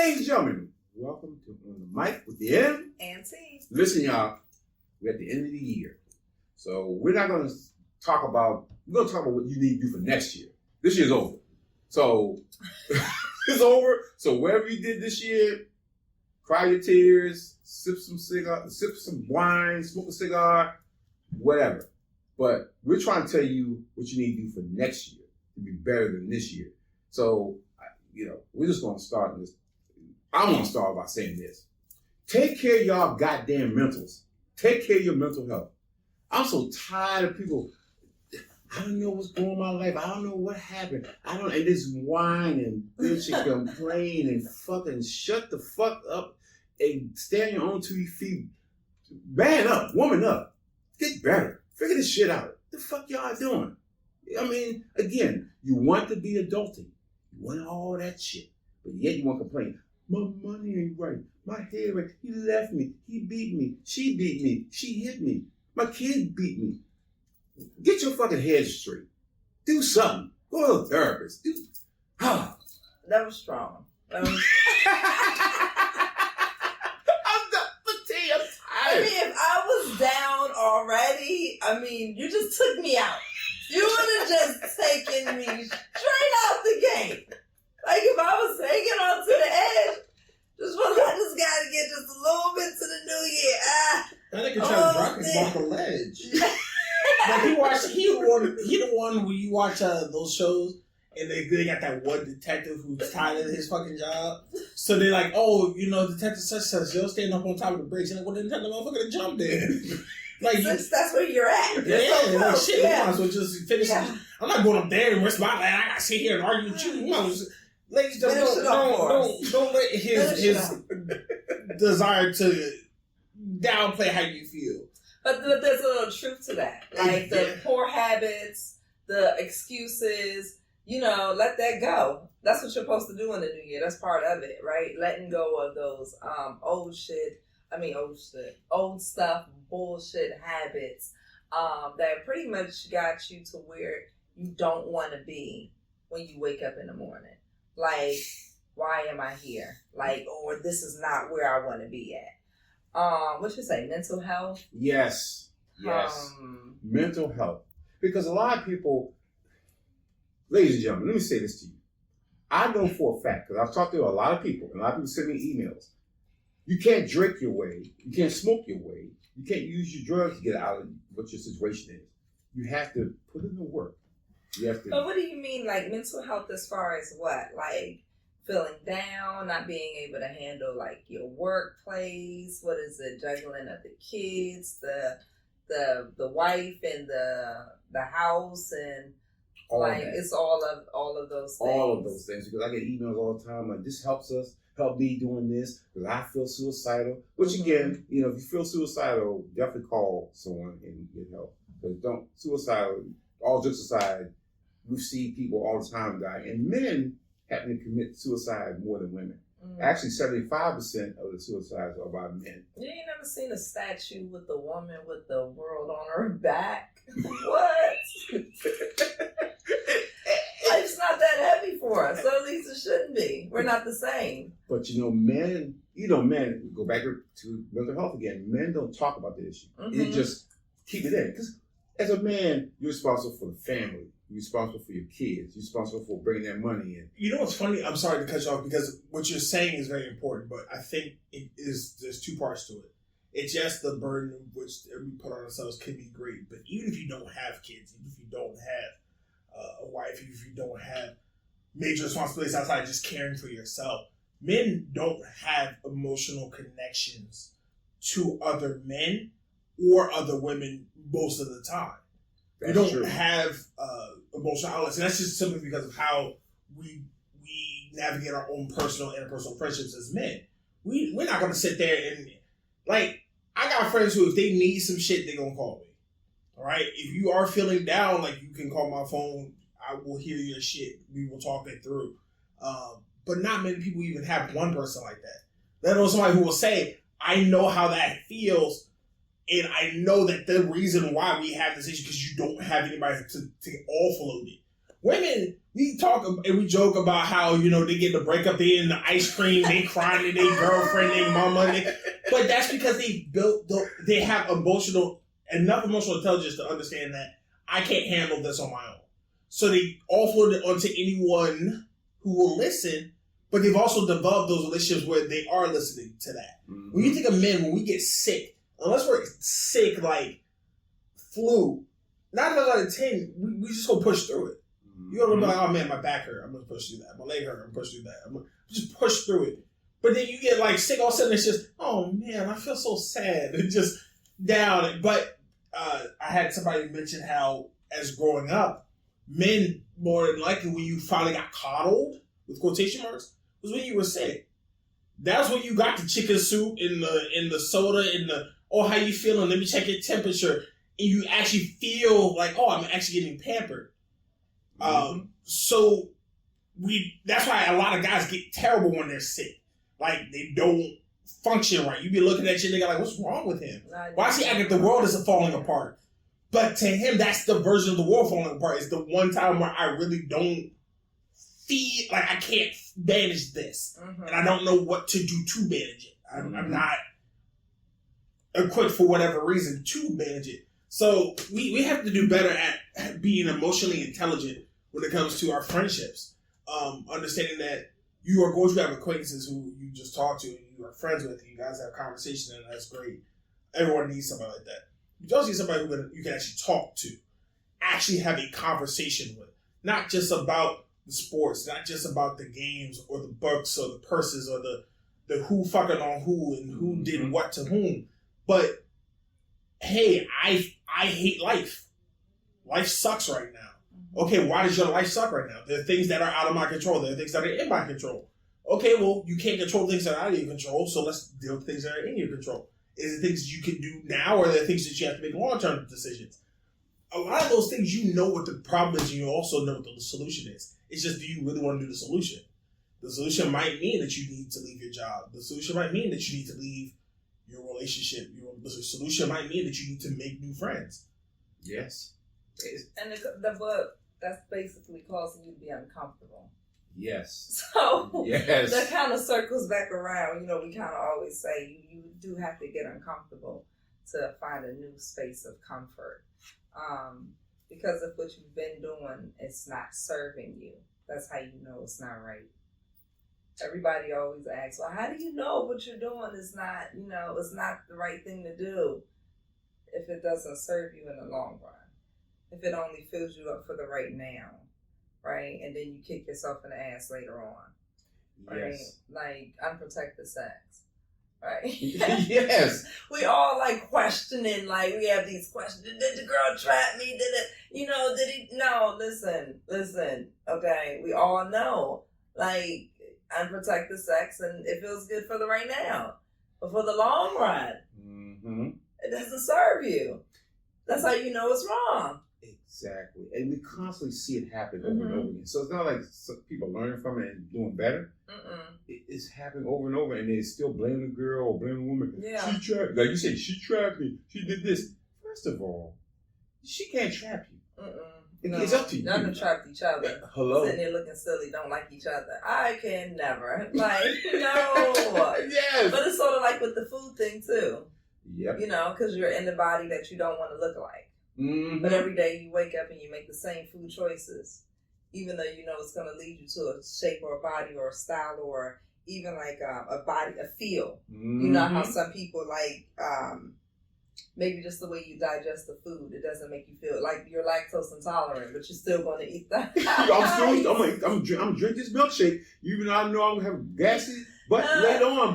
Ladies and gentlemen, welcome to On the Mic with the M and T. Listen, y'all, we're at the end of the year. So we're going to talk about what you need to do for next year. This year's over. So it's over. So whatever you did this year, cry your tears, sip some wine, smoke a cigar, whatever. But we're trying to tell you what you need to do for next year to be better than this year. So, we're just going to start this. I want to start by saying this. Take care of y'all goddamn mentals. Take care of your mental health. I'm so tired of people. I don't know what's going on in my life. I don't know what happened. And this whine and bitch and complain and fucking shut the fuck up and stand your own 2 feet. Man up, woman up. Get better. Figure this shit out. What the fuck y'all doing? I mean, again, you want to be adulting. You want all that shit. But yet you want to complain. My money ain't right. My hair ain't. He left me. He beat me. She beat me. She hit me. My kid beat me. Get your fucking head straight. Do something. Go to a therapist. That was strong. I'm done. I'm tired. If I was down already, you just took me out. You would have just taken me straight out the gate. Like if I was hanging on to the edge, I just gotta get just a little bit to the new year. That nigga trying to drop him off the ledge. Like he the one where you watch those shows and they got that one detective who's tired of his fucking job. So they're like, Detective such says you'll stand up on top of the bridge and well then tell the motherfucker to jump there. Like that's where you're at. Yeah, like shit, you might as well just finish it. I'm not going up there and risk my life. I gotta sit here and argue with you. You might as well ladies, don't let his desire to downplay how you feel. But there's a little truth to that. Like the poor habits, the excuses, let that go. That's what you're supposed to do in the new year. That's part of it, right? Letting go of those old stuff, bullshit habits that pretty much got you to where you don't want to be when you wake up in the morning. Like, why am I here? Like, or this is not where I want to be at. What you say, mental health? Yes. Mental health. Because a lot of people, ladies and gentlemen, let me say this to you. I know for a fact, because I've talked to a lot of people, and a lot of people send me emails. You can't drink your way. You can't smoke your way. You can't use your drugs to get out of what your situation is. You have to put in the work. But what do you mean, like mental health as far as what? Like feeling down, not being able to handle like your workplace? What is it? Juggling of the kids, the wife and the house and all like it's all of those things. All of those things, because I get emails all the time like this help me doing this because I feel suicidal. Which again, if you feel suicidal, definitely call someone and get help. Because all jokes aside, we see people all the time die, and men happen to commit suicide more than women. Actually, 75% of the suicides are by men. You ain't never seen a statue with the woman with the world on her back? What? Life's not that heavy for us, so at least it shouldn't be. We're not the same. But men, go back to mental health again. Men don't talk about the issue. They just keep it in. Because as a man, you're responsible for the family. You're responsible for your kids. You're responsible for bringing that money in. You know what's funny? I'm sorry to cut you off because what you're saying is very important, but I think there's two parts to it. It's just the burden which we put on ourselves can be great, but even if you don't have kids, even if you don't have a wife, even if you don't have major responsibilities outside of just caring for yourself, men don't have emotional connections to other men or other women most of the time. We don't have emotional outlets, and that's just simply because of how we navigate our own personal and interpersonal friendships as men. We're not going to sit there and, like, I got friends who, if they need some shit, they're going to call me. All right? If you are feeling down, like, you can call my phone. I will hear your shit. We will talk it through. But not many people even have one person like that. Let alone somebody who will say, I know how that feels, and I know that the reason why we have this issue because you don't have anybody to offload it. Women we talk and we joke about how, you know, they get the breakup, they in the ice cream, they crying to their girlfriend, their mama. But that's because they have enough emotional intelligence to understand that I can't handle this on my own. So they offload it onto anyone who will listen, but they've also developed those relationships where they are listening to that. Mm-hmm. When you think of men, when we get sick, unless we're sick like flu, 9 out of 10, we just gonna push through it. You're gonna be like, oh man, my back hurt, I'm gonna push through that. My leg hurt, I'm gonna push through that. I'm gonna just push through it. But then you get like sick, all of a sudden it's just, oh man, I feel so sad. And just down. But I had somebody mention how, as growing up, men more than likely when you finally got coddled, with quotation marks, was when you were sick. That's when you got the chicken soup in the soda, how you feeling? Let me check your temperature. And you actually feel like, oh, I'm actually getting pampered. So that's why a lot of guys get terrible when they're sick. Like, they don't function right. You be looking at your nigga like, what's wrong with him? Why is he acting like the world isn't falling apart? But to him, that's the version of the world falling apart. It's the one time where I really don't feel like I can't manage this. And I don't know what to do to manage it. I'm not equipped for whatever reason to manage it. So we have to do better at being emotionally intelligent when it comes to our friendships. Understanding that you are going to have acquaintances who you just talk to and you are friends with, and you guys have conversation, and that's great. Everyone needs somebody like that. You also need somebody who you can actually talk to, actually have a conversation with. Not just about the sports, not just about the games or the books or the purses or the who fucking on who and who did what to whom. But, hey, I hate life. Life sucks right now. Okay, why does your life suck right now? There are things that are out of my control. There are things that are in my control. Okay, well, you can't control things that are out of your control, so let's deal with things that are in your control. Is it things you can do now, or are there things that you have to make long-term decisions? A lot of those things, you know what the problem is, and you also know what the solution is. It's just, do you really want to do the solution? The solution might mean that you need to leave your job. The solution might mean that you need to leave your relationship. The solution might mean that you need to make new friends. Yes. And the book, that's basically causing you to be uncomfortable. Yes. So yes. that kind of circles back around. You know, we kind of always say you do have to get uncomfortable to find a new space of comfort. Because if what you've been doing is not serving you, that's how you know it's not right. Everybody always asks, well, how do you know what you're doing is not, it's not the right thing to do if it doesn't serve you in the long run? If it only fills you up for the right now, right? And then you kick yourself in the ass later on, right? Yes. Like unprotected sex, right? Yes. We all like questioning, like we have these questions. Did the girl trap me? Did it, did he? No, listen, okay? We all know, like, unprotected sex, and it feels good for the right now. But for the long run, it doesn't serve you. That's how you know it's wrong. Exactly. And we constantly see it happen over and over again. So it's not like people learning from it and doing better. It's happening over and over, and they still blame the girl or blame the woman. Yeah. She trapped, like you said, she trapped me. She did this. First of all, she can't trap you. No, it's up to you. Y'all done trapped each other. Hello. Sitting there looking silly, don't like each other. I can never. Like, no. Yes. But it's sort of like with the food thing, too. Yep. Because you're in the body that you don't want to look like. But every day you wake up and you make the same food choices, even though you know it's going to lead you to a shape or a body or a style or even like a body, a feel. You know how some people like, maybe just the way you digest the food, it doesn't make you feel like you're lactose intolerant, but you're still going to eat that. I'm drinking this milkshake, even though I know I'm going to have gassy. But later on,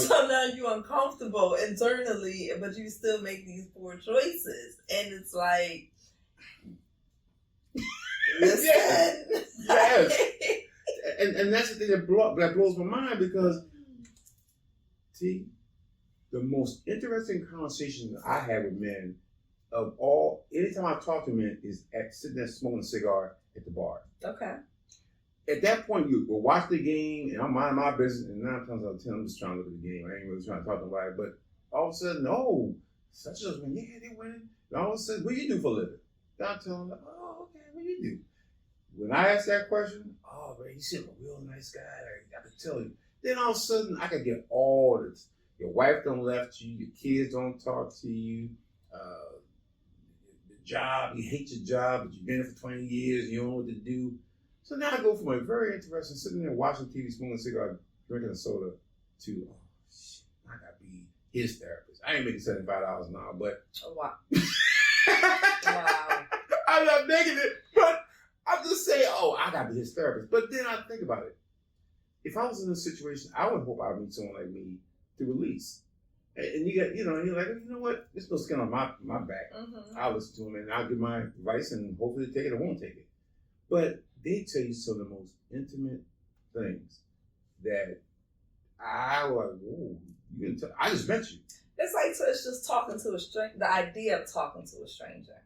so now you're uncomfortable internally, but you still make these poor choices, and it's like, listen, yes. and that's the thing that blows my mind because, see, the most interesting conversation that I have with men of all, anytime I talk to men, is sitting there smoking a cigar at the bar. Okay. At that point, you will watch the game, and I'm minding my business, and 9 times out of 10, I'm just trying to look at the game. I ain't really trying to talk to nobody. But all of a sudden, such and such, yeah, they winning. And all of a sudden, what do you do for a living? I'm telling them, oh, okay, what do you do? when I asked that question, oh man, you seem a real nice guy. I could tell you. Then all of a sudden, I could get all this. Your wife done left you. Your kids don't talk to you. The job, you hate your job, but you've been there for 20 years. You don't know what to do. So now I go from a very interesting sitting there watching TV, smoking a cigarette, drinking a soda, to oh shit, I gotta be his therapist. I ain't making $75 an hour, but Wow. wow. I'm not making it, but I'm just saying, oh, I gotta be his therapist. But then I think about it. If I was in a situation, I would hope I would meet someone like me to release. And you got, you're like, you know what? There's no skin on my back. Mm-hmm. I'll listen to him and I'll give my advice and hopefully they take it or won't take it. But they tell you some of the most intimate things that I was like, whoa, you didn't tell. I just met you. It's like, so it's just talking to a stranger, the idea of talking to a stranger.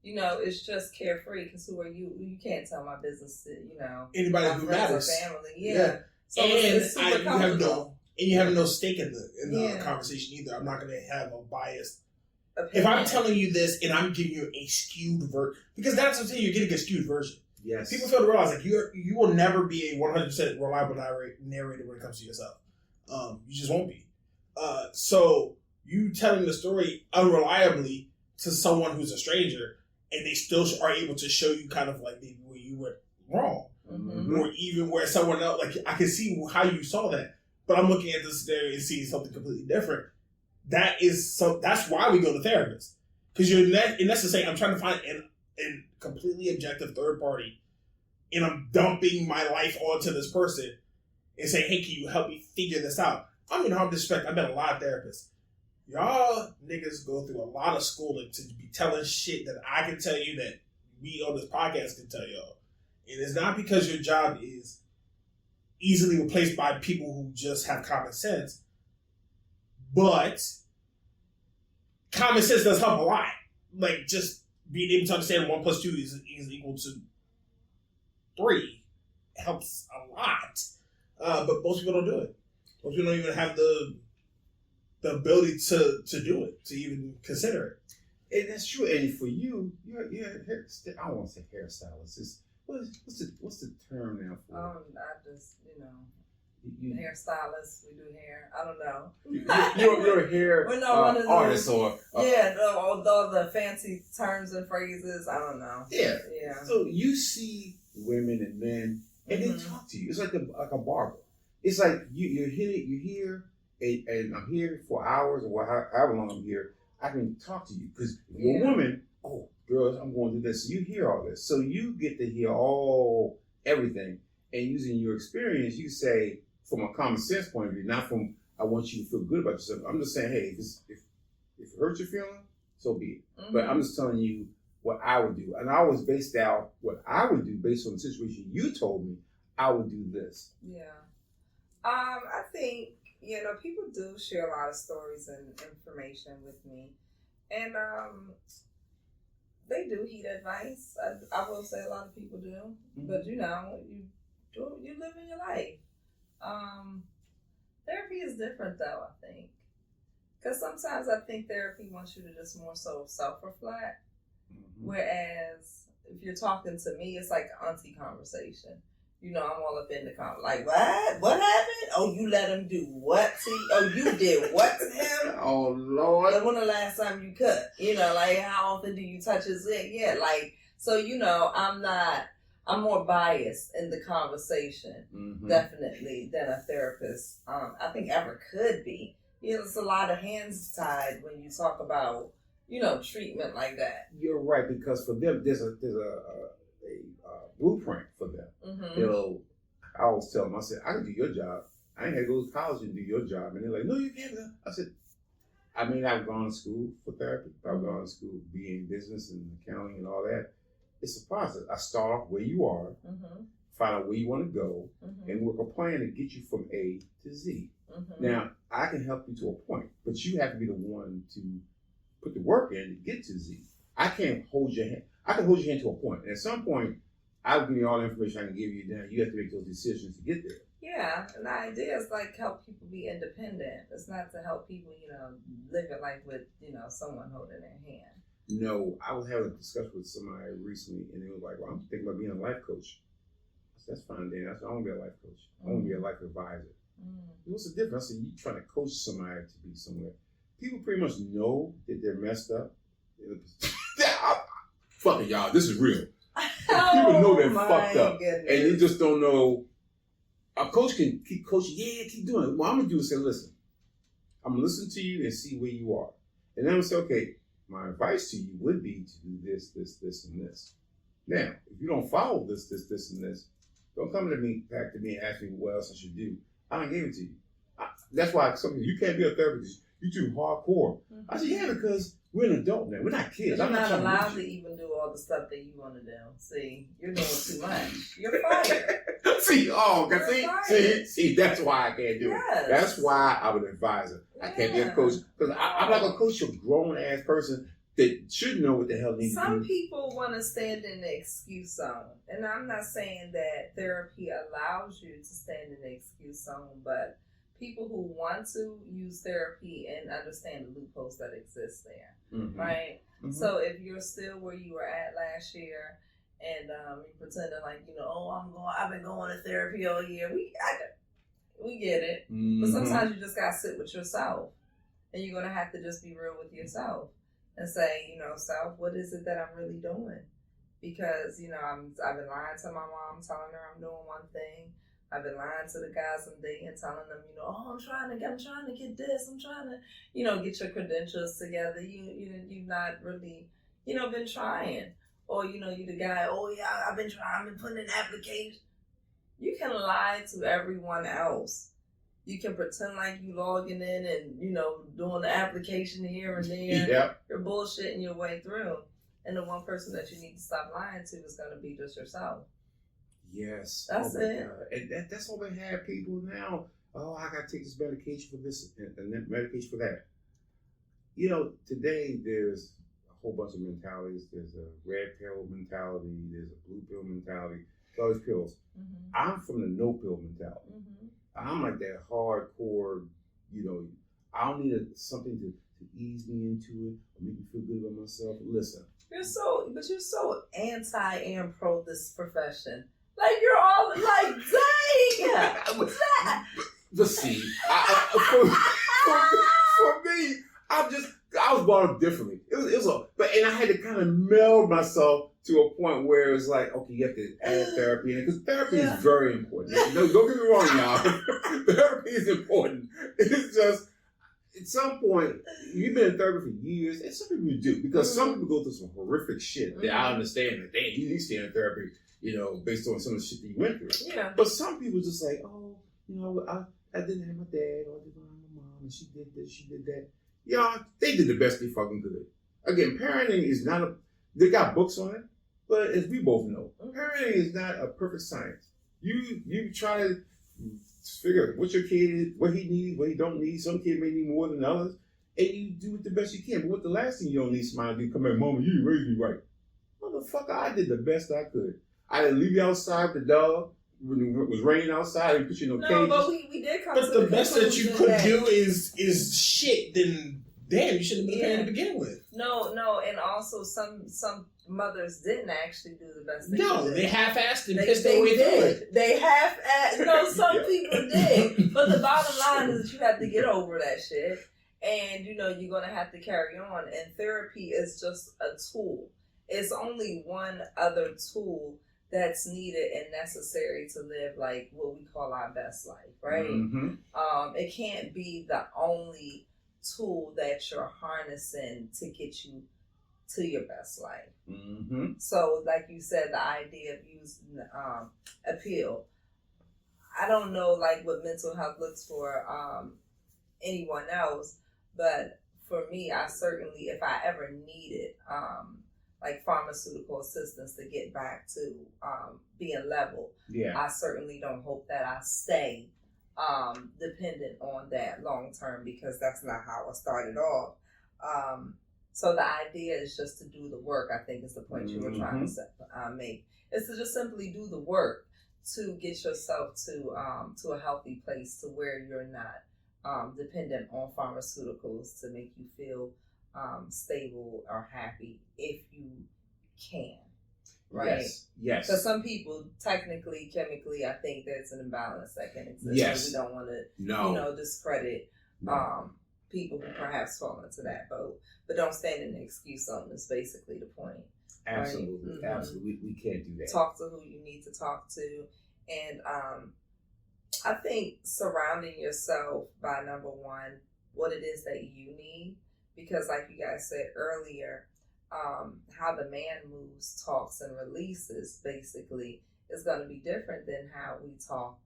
It's just carefree, because who are you? You can't tell my business to, anybody my who friends or matters. family. Yeah. So And it's super comfortable. you have no stake in the conversation either. I'm not going to have a biased opinion. If I'm telling you this and I'm giving you a skewed version, because that's what I'm saying, you're getting a skewed version. Yes. People fail to realize like you will never be a 100% reliable narrator when it comes to yourself. You just won't be. So you telling the story unreliably to someone who's a stranger, and they still are able to show you kind of like maybe where you went wrong, or even where someone else, like I can see how you saw that, but I'm looking at this scenario and seeing something completely different. That's why we go to therapists, because you're in essence saying I'm trying to find an completely objective third party, and I'm dumping my life onto this person and saying, hey, can you help me figure this out? I mean, all disrespect, I've met a lot of therapists. Y'all niggas go through a lot of schooling to be telling shit that I can tell you that we on this podcast can tell y'all. And it's not because your job is easily replaced by people who just have common sense, but common sense does help a lot. Like, just being able to understand 1 + 2 is equal to 3 helps a lot. But most people don't do it. Most people don't even have the ability to do it, to even consider it. And that's true. And for you, you're I don't want to say hairstylist. What's the term now for? I just, hairstylist. We do hair. I don't know. You're a hair artist, or all the fancy terms and phrases. I don't know. Yeah. Yeah. So you see women and men, and they talk to you. It's like a barber. It's like you're here, and I'm here for hours or however long I'm here. I can talk to you because if you're a woman. Oh, girls, I'm going to do this. So you hear all this, so you get to hear everything, and using your experience, you say from a common sense point of view, not from I want you to feel good about yourself. I'm just saying, hey, if it hurts your feeling, so be it. But I'm just telling you what I would do, and I was based out what I would do based on the situation you told me. I would do this. Yeah. I think, people do share a lot of stories and information with me. And they do heed advice. I will say a lot of people do. But, you live in your life. Therapy is different, though, I think. Because sometimes I think therapy wants you to just more so self-reflect. Whereas if you're talking to me, it's like an auntie conversation. I'm all up in the comment. Like, what? What happened? Oh, you let him do what to you? Oh, you did what to him? Oh, Lord. And when the last time you cut? Like, how often do you touch his leg? Yeah, like, so, I'm more biased in the conversation, definitely, than a therapist, I think ever could be. There's a lot of hands tied when you talk about, treatment like that. You're right, because for them, there's a blueprint for them. I always tell them, I said, I can do your job. I ain't had to go to college and do your job. And they're like, no, you can't. I said, I mean, I've gone to school for therapy. I've gone to school being business and accounting and all that. It's a process. I start off where you are, find out where you want to go, and work a plan to get you from A to Z. Now, I can help you to a point, but you have to be the one to put the work in to get to Z. I can't hold your hand. I can hold your hand to a point. And at some point, I'll give you all the information I can give you. Then you have to make those decisions to get there. Yeah, and the idea is like help people be independent. It's not to help people, live your life with, someone holding their hand. No, I was having a discussion with somebody recently, and they was like, "Well, I'm thinking about being a life coach." I said, "That's fine, Dan. I want to be a life coach. I want to be a life advisor." What's the difference? I said, "You trying to coach somebody to be somewhere? People pretty much know that they're messed up." Fuck it, y'all. This is real. People know they're fucked up, and they just don't know. A coach can keep coaching. Yeah, keep doing it. What I'm gonna do is say, "Listen, I'm gonna listen to you and see where you are, and then I'm gonna say, okay, my advice to you would be to do this, this, this, and this. Now, if you don't follow this, this, this, and this, don't come back to me and ask me what else I should do. I don't give it to you." That's why you can't be a therapist. You're too hardcore. I said, yeah, because we're an adult now. We're not kids. You're not allowed to even do all the stuff that you want to do. See, you're doing too much. You're fired. See, that's why I can't do it. That's why I'm an advisor. I can't be a coach because I'm like a coach, a grown ass person that should know what the hell needs to do. Some people want to stand in the excuse zone, and I'm not saying that therapy allows you to stand in the excuse zone, but people who want to use therapy and understand the loopholes that exist there, right? Mm-hmm. So if you're still where you were at last year, and you're pretending like, I've been going to therapy all year, we get it. Mm-hmm. But sometimes you just gotta sit with yourself, and you're gonna have to just be real with yourself and say, self, what is it that I'm really doing? Because I've been lying to my mom, telling her I'm doing one thing. I've been lying to the guys I'm dating, telling them, I'm trying to get this. I'm trying to, get your credentials together. You've not really, been trying. Or, you the guy, I've been trying. I've been putting in applications. You can lie to everyone else. You can pretend like you logging in and, doing the application here and there. Yep. You're bullshitting your way through. And the one person that you need to stop lying to is going to be just yourself. Yes. That's it. And that's all they have people now. Oh, I got to take this medication for this and that medication for that. Today there's a whole bunch of mentalities. There's a red pill mentality. There's a blue pill mentality. All these pills. Mm-hmm. I'm from the no pill mentality. Mm-hmm. I'm like that hardcore, I don't need something to ease me into it or make me feel good about myself. Listen. You're so anti and pro this profession. Like, you're all like, dang! Just see, for me, I was brought up differently. And I had to kind of meld myself to a point where it's like, okay, you have to add therapy in it, because therapy is very important. Don't get me wrong, y'all. Therapy is important. It's just, at some point, you've been in therapy for years, and some people do, because some people go through some horrific shit that I understand that, dang, you need to stay in therapy, based on some of the shit that you went through. Yeah. But some people just like, I didn't have my dad, or I didn't have my mom, and she did this, she did that. Y'all, they did the best they fucking could. Again, parenting is not they got books on it, but as we both know, parenting is not a perfect science. You try to figure out what your kid is, what he needs, what he don't need. Some kids may need more than others, and you do it the best you can. But what the last thing you don't need somebody to do, come here, mama, you raised me right. Motherfucker, I did the best I could. I didn't leave you outside with the dog when it was raining outside. I didn't put you in no cages. But we did come But to the best that you could do is shit. Then damn, you shouldn't have been a parent to begin with. No, and also some mothers didn't actually do the best they could. No, they half-assed and pissed their way through it. They half-assed. No, some people did. But the bottom line is that you have to get over that shit. And, you're going to have to carry on. And therapy is just a tool. It's only one other tool that's needed and necessary to live like what we call our best life, right? Mm-hmm. It can't be the only tool that you're harnessing to get you to your best life. Mm-hmm. So, like you said, the idea of using a pill. I don't know, like, what mental health looks for anyone else, but for me, I certainly, if I ever needed like pharmaceutical assistance to get back to being level, I certainly don't hope that I stay dependent on that long term, because that's not how I started off. So the idea is just to do the work, I think is the point you were trying to make. It's to just simply do the work to get yourself to a healthy place to where you're not dependent on pharmaceuticals to make you feel stable or happy if you can. Right? Yes. Because some people, technically, chemically, I think there's an imbalance that can exist. Yes. So we don't want to, discredit people who perhaps fall into that boat. But don't stand in an excuse on is basically the point. Absolutely. Right? Absolutely. We can't do that. Talk to who you need to talk to. And I think surrounding yourself by, number one, what it is that you need. Because like you guys said earlier, how the man moves, talks, and releases basically is going to be different than how we talk,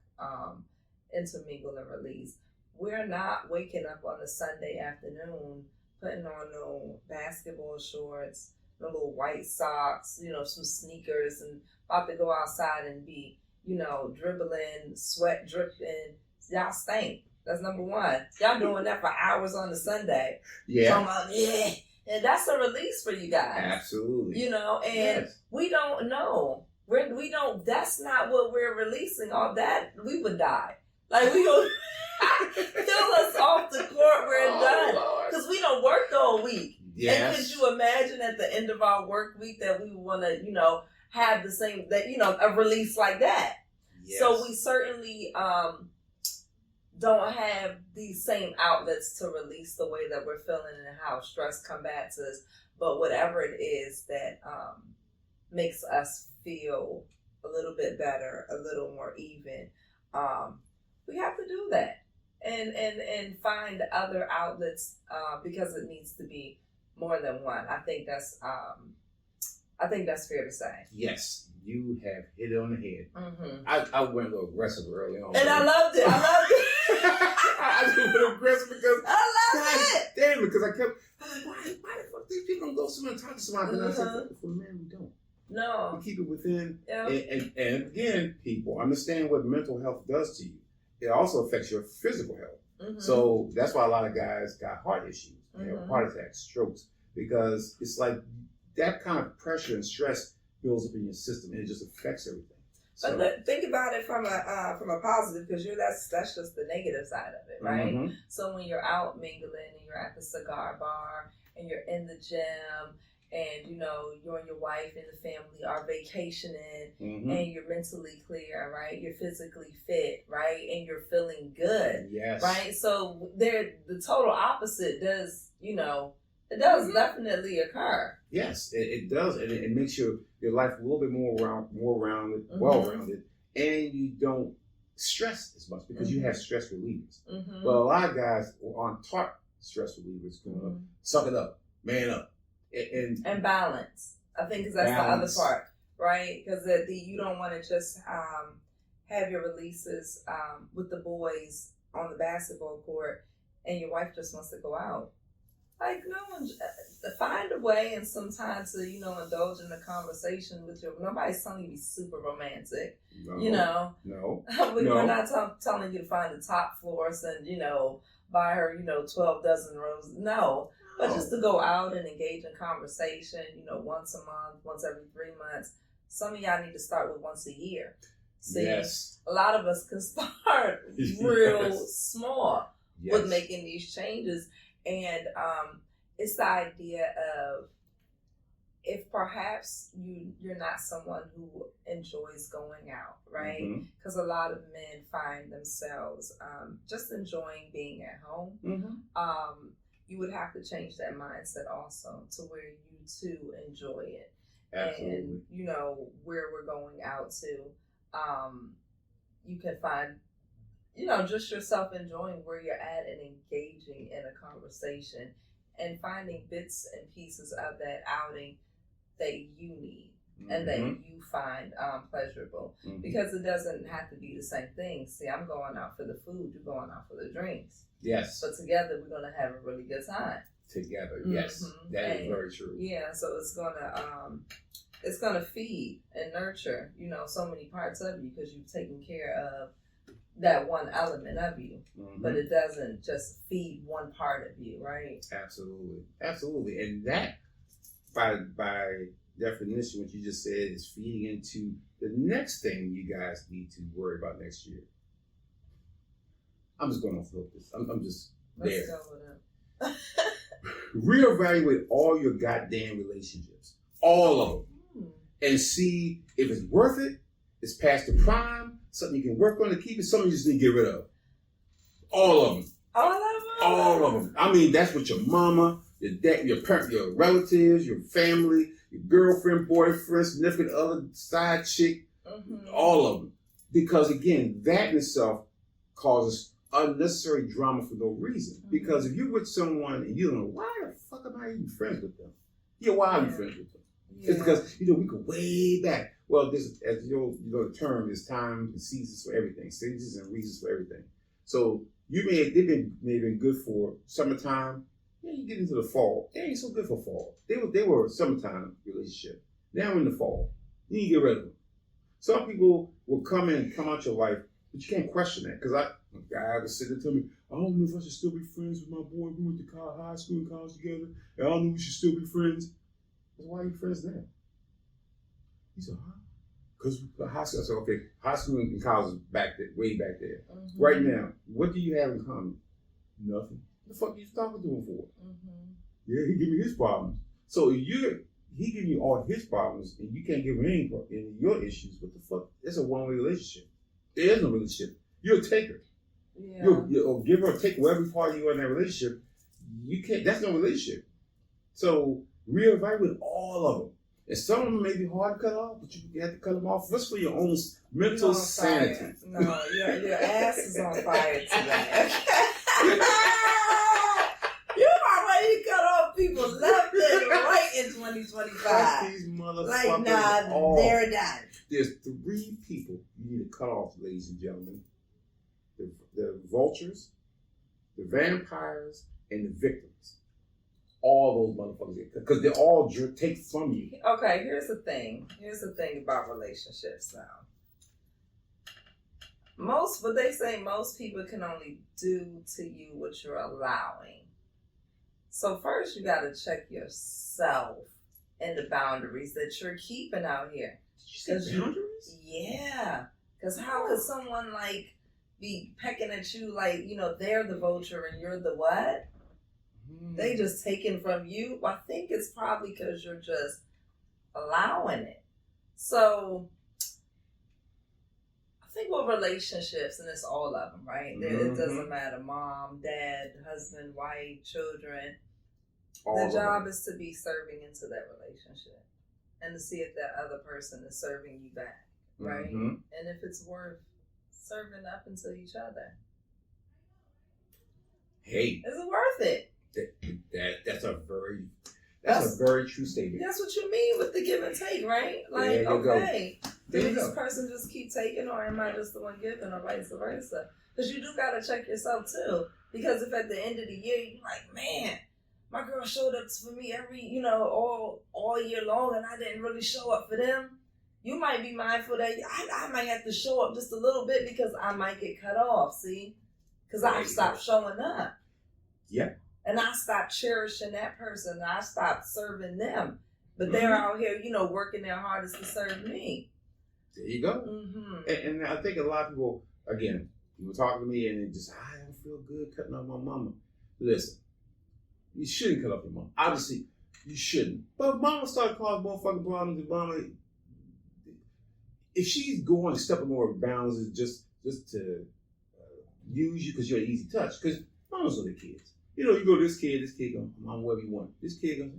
intermingle, and release. We're not waking up on a Sunday afternoon, putting on no basketball shorts, no little white socks, some sneakers, and about to go outside and be, dribbling, sweat dripping. Y'all stink. That's number one. Y'all doing that for hours on a Sunday. Yeah. Talking about, and that's a release for you guys. Absolutely. And we don't know. We don't, that's not what we're releasing. All that, we would die. Like, we don't kill us off the court, we're done. Because we don't work all week. Yes. And could you imagine at the end of our work week that we want to, have the same, a release like that? Yes. So we certainly don't have these same outlets to release the way that we're feeling and how stress combats us. But whatever it is that makes us feel a little bit better, a little more even, we have to do that and find other outlets because it needs to be more than one. I think that's fair to say. Yes, you have hit it on the head. Mm-hmm. I went a little aggressive early on. And I loved it. I just went aggressive because I loved it. Damn, because I was like, why the fuck these people don't go somewhere and talk to somebody? And I said, for men, we don't. No. We keep it within. Yeah. And again, people understand what mental health does to you. It also affects your physical health. Mm-hmm. So that's why a lot of guys got heart issues. They have Mm-hmm. heart attacks, strokes, because it's like that kind of pressure and stress builds up in your system, and it just affects everything. So, But think about it from a positive, because that's just the negative side of it, right? Mm-hmm. So when you're out mingling and you're at the cigar bar and you're in the gym and you and your wife and the family are vacationing Mm-hmm. and you're mentally clear, right? You're physically fit, right? And you're feeling good, Yes. right? So the total opposite does, it does definitely occur. Yes, it does, and it makes your life a little bit more rounded, Mm-hmm. well-rounded, and you don't stress as much because you have stress relievers. Mm-hmm. But a lot of guys aren't taught stress relievers. Suck it up, man up, and balance. I think 'cause that's balance. the other part, right? Because you don't want to just have your releases with the boys on the basketball court, and your wife just wants to go out. Like, no, find a way and some time to, indulge in the conversation with your. Nobody's telling you to be super romantic, No. We're not telling you to find the top floors and, buy her, 12 dozen roses. No. But just to go out and engage in conversation, once a month, once every 3 months. Some of y'all need to start with once a year. See, Yes. a lot of us can start real Yes. small with making these changes. And it's the idea of, if perhaps you're not someone who enjoys going out, right? Because a lot of men find themselves just enjoying being at home. Mm-hmm. You would have to change that mindset also to where you too enjoy it. Absolutely. And where we're going out to, you can find just yourself enjoying where you're at and engaging in a conversation and finding bits and pieces of that outing that you need and that you find pleasurable. Because it doesn't have to be the same thing. See, I'm going out for the food, you're going out for the drinks. Yes. But together we're going to have a really good time. Together, yes. That is very true. Yeah, so it's going to feed and nurture, so many parts of you because you've taken care of that one element of you, but it doesn't just feed one part of you, right? Absolutely. And that, by definition, what you just said is feeding into the next thing you guys need to worry about next year. I'm just going to flip this. I'm just there. Let's go with it. Reevaluate all your goddamn relationships, all of them, and see if it's worth it. It's past the prime. Something you can work on to keep it. Something you just need to get rid of. All of them. All of them. I mean, that's what your mama, your dad, your parent, your relatives, your family, your girlfriend, boyfriend, significant other, side chick, all of them. Because again, that in itself causes unnecessary drama for no reason. Because if you're with someone and you don't know, why the fuck am I even friends with them? Yeah, why are you friends with them? It's because, we go way back. Well, this, as you know, the term is time and seasons for everything. Seasons and reasons for everything. So they've been good for summertime. Yeah, you get into the fall. They ain't so good for fall. They were a summertime relationship. Now in the fall. You need to get rid of them. Some people will come out your life, but you can't question that. Because a guy was sitting there telling me, I don't know if I should still be friends with my boy. We went to high school and college together. And I don't know if we should still be friends. Why are you friends now? He said, huh? Because high school. I said, okay, high school and college is back there, way back there. Right now, what do you have in common? Nothing. What the fuck are you talking to him for? Yeah, he give me his problems. So he give you all his problems, and you can't give him any your issues. What the fuck? It's a one-way relationship. There is no relationship. You're a taker. Yeah. You'll give or take whatever part you are in that relationship. You can't. That's no relationship. So reevaluate all of them. And some of them may be hard to cut off, but you have to cut them off just for your own mental sanity. No, your ass is on fire today. You already cut off people left and right in 2025. Cut these motherfuckers off. They're done. There's 3 people you need to cut off, ladies and gentlemen. The vultures, the vampires, and the victims. All those motherfuckers, because they all take from you. Okay, here's the thing. Here's the thing about relationships now. Most people can only do to you what you're allowing. So first you got to check yourself and the boundaries that you're keeping out here. Did you say boundaries? Yeah. Because how could someone be pecking at you they're the vulture and you're the what? They just taking from you. Well, I think it's probably because you're just allowing it. So I think with relationships, and it's all of them, right? It doesn't matter, mom, dad, husband, wife, children. The job is to be serving into that relationship and to see if that other person is serving you back, right? And if it's worth serving up into each other. Hey. Is it worth it? That's a very true statement. That's what you mean with the give and take, right? Did this person just keep taking, or am I just the one giving, or vice versa? Because you do gotta check yourself too. Because if at the end of the year you're like, man, my girl showed up for me every, all year long, and I didn't really show up for them, you might be mindful that I might have to show up just a little bit because I might get cut off. See, because I stopped showing up. Yeah. And I stopped cherishing that person. And I stopped serving them. But they're out here, working their hardest to serve me. There you go. And I think a lot of people, again, people talking to me and they just, I don't feel good cutting off my mama. Listen, you shouldn't cut off your mama. Obviously, you shouldn't. But mama started causing motherfucking problems to mama. If she's going to step on more bounds, it's just to use you because you're an easy touch. Because mamas are the kids. You go to this kid goes, mom, whatever you want. This kid goes,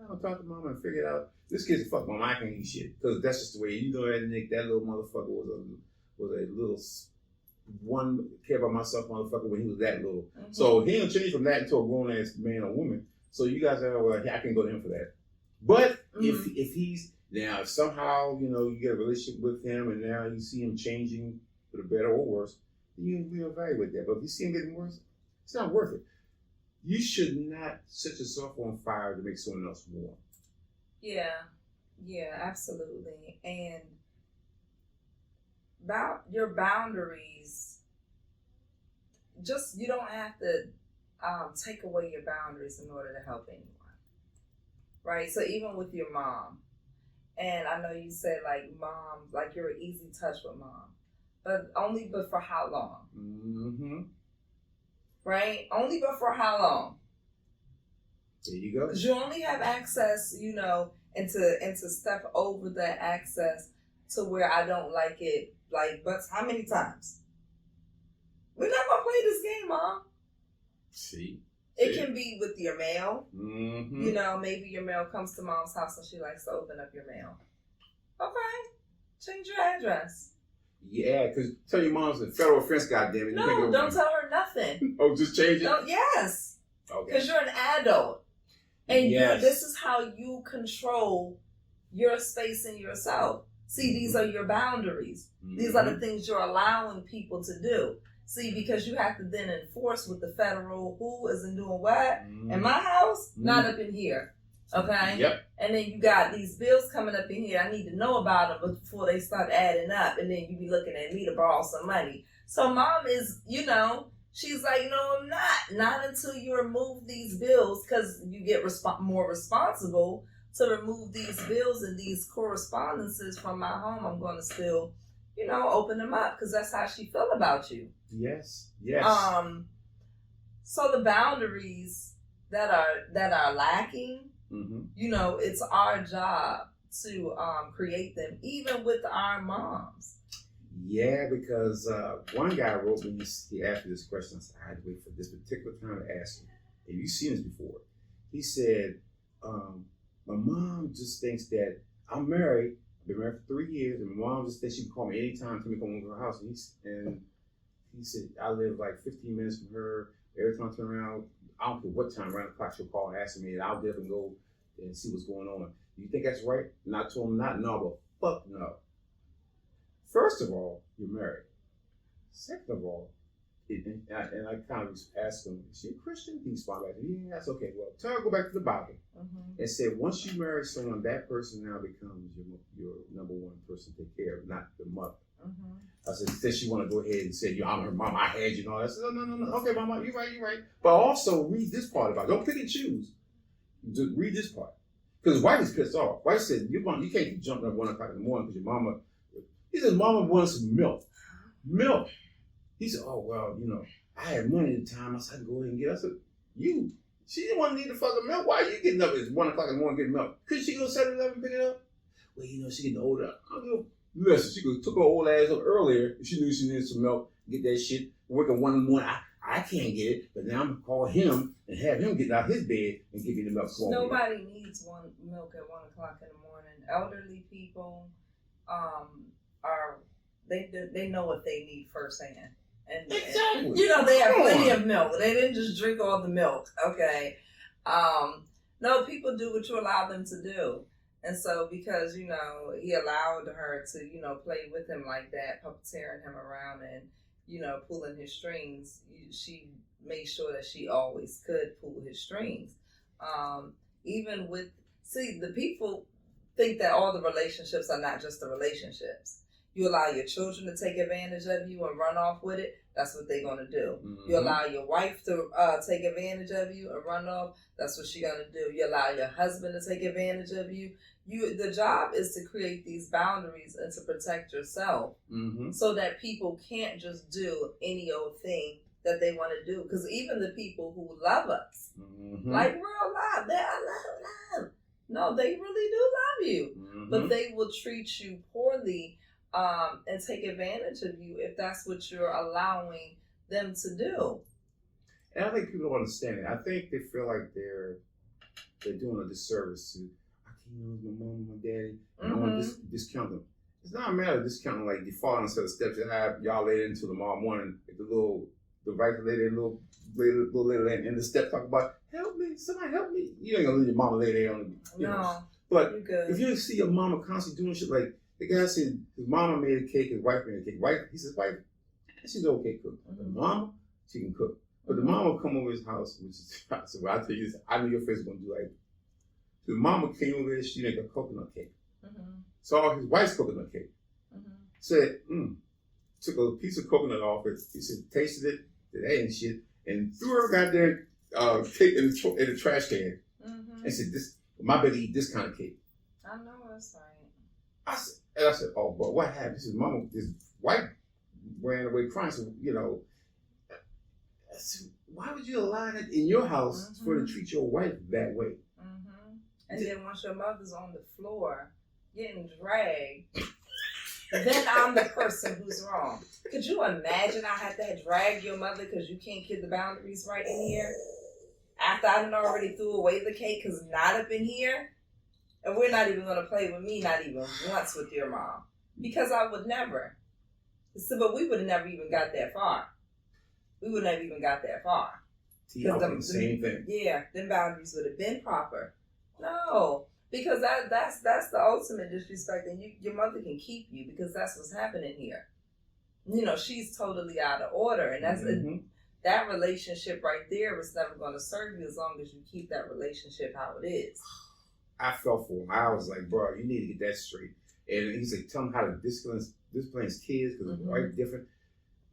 I'll talk to mama and figure it out. This kid's a fuck mama, I can't eat shit. Because that's just the way, that Nick, that little motherfucker was a little one care about myself motherfucker when he was that little. So he didn't change from that into a grown ass man or woman. So you guys are, well, I can go to him for that. But if he's, now if somehow, you get a relationship with him and now you see him changing for the better or worse, then you reevaluate that. But if you see him getting worse, it's not worth it. You should not set yourself on fire to make someone else warm. Yeah, absolutely. And your boundaries, you don't have to take away your boundaries in order to help anyone, right? So even with your mom, and I know you said mom, you're an easy touch with mom, but for how long? Right? Only but for how long? There you go. Because you only have access, into step over that access to where I don't like it. Like, but how many times? We're not gonna play this game, Mom. See. It can be with your mail. Mm-hmm. Maybe your mail comes to Mom's house and she likes to open up your mail. Okay. Change your address. Yeah, because tell your mom's a federal offense, goddammit. No, don't tell her nothing. Oh, just change it? No, yes. Okay. Because you're an adult. And yes. this is how you control your space and yourself. See, these are your boundaries. Mm-hmm. These are the things you're allowing people to do. See, because you have to then enforce with the federal who isn't doing what. In my house, not up in here. Okay? Yep. And then you got these bills coming up in here. I need to know about them before they start adding up. And then you be looking at me to borrow some money. So Mom is, she's like, no, I'm not. Not until you remove these bills, because you get more responsible to remove these bills and these correspondences from my home. I'm going to still, open them up, because that's how she feel about you. Yes. Yes. So the boundaries that are lacking, it's our job to create them, even with our moms. Yeah, because one guy wrote me, he asked me this question. I said, I had to wait for this particular time to ask him. Have you seen this before? He said, my mom just thinks that I'm married. I've been married for 3 years, and my mom just thinks she can call me anytime to come over to her house. And he said, I live like 15 minutes from her. Every time I turn around, I don't care what time, around the clock, she'll call and ask me, and I'll get up and go and see what's going on. Do you think that's right? And I told him, not no, but fuck no. First of all, you're married. Second of all, and I kind of asked him, is she a Christian? He responded back, yeah, that's okay. Well, tell her to go back to the Bible and say, once you marry someone, that person now becomes your number one person to take care of, not the mother. I said she want to go ahead and say, I'm her mom, I had you and all that. I said, no. Okay, mama, you're right. But also read this part about it. Don't pick and choose. Just read this part. Because wife is pissed off. Wife said, you can't keep jumping up 1 o'clock in the morning because your mama, he said, mama wants some milk. Milk. He said, oh, well, I had money at the time. I said, I'd go ahead and get it. I said, she didn't want to need the fucking milk. Why are you getting up at 1 o'clock in the morning getting milk? Could she go 7-Eleven and pick it up? Well, she getting older. Listen, she took her old ass up earlier. She knew she needed some milk, get that shit. Working 1 in the morning. I can't get it, but now I'm going to call him and have him get out his bed and give me the milk. Nobody needs milk at 1 o'clock in the morning. Elderly people they know what they need firsthand. And exactly. They have plenty of milk. They didn't just drink all the milk, okay? No, people do what you allow them to do. And so because, he allowed her to, play with him like that, puppeteering him around and, pulling his strings, she made sure that she always could pull his strings. Even with, the people think that all the relationships are not just the relationships. You allow your children to take advantage of you and run off with it, that's what they're going to do. You allow your wife to take advantage of you and run off, that's what she's going to do. You allow your husband to take advantage of you. The job is to create these boundaries and to protect yourself so that people can't just do any old thing that they want to do. Because even the people who love us, like real love, I love. No, they really do love you. But they will treat you poorly and take advantage of you if that's what you're allowing them to do. And I think people don't understand it. I think they feel like they're doing a disservice to, I can't use my mom and my daddy, and I want to discount them. It's not a matter of discounting, like default on a set of steps you have y'all later into tomorrow morning, like the right lady and little lady in the step talk about, help me, somebody help me. You ain't gonna leave your mama lay there on the, No. But good. if you see your mama constantly doing shit, like the guy said, his mama made a cake, his wife made a cake. He says, wife, she's okay cook. But mama, she can cook. But the mama come over his house, which is, so I tell you this, I knew your face was gonna do like, the mama came over there, she made a coconut cake. Saw his wife's coconut cake. Said, took a piece of coconut off it. He said, tasted it, that ain't shit, and threw her goddamn cake in the trash can. And said, my baby eat this kind of cake. I know, that's right. I said, oh, but what happened? He said, mama, his wife ran away crying. So, why would you allow it in your house for to treat your wife that way? And then once your mother's on the floor getting dragged, then I'm the person who's wrong. Could you imagine I had to drag your mother because you can't keep the boundaries right in here? After I done already threw away the cake because not up in here? And we're not even going to play with me, not even once with your mom. Because I would never. So, but we would have never even got that far. We would have even got that far. See, I the same thing. Yeah, them boundaries would have been proper. No, because that's the ultimate disrespect, and your mother can keep you because that's what's happening here. You know, she's totally out of order, and that's that relationship right there is never going to serve you as long as you keep that relationship how it is. I felt for him. I was like, bro, you need to get that straight. And he's like, tell him how to discipline his kids because his wife different.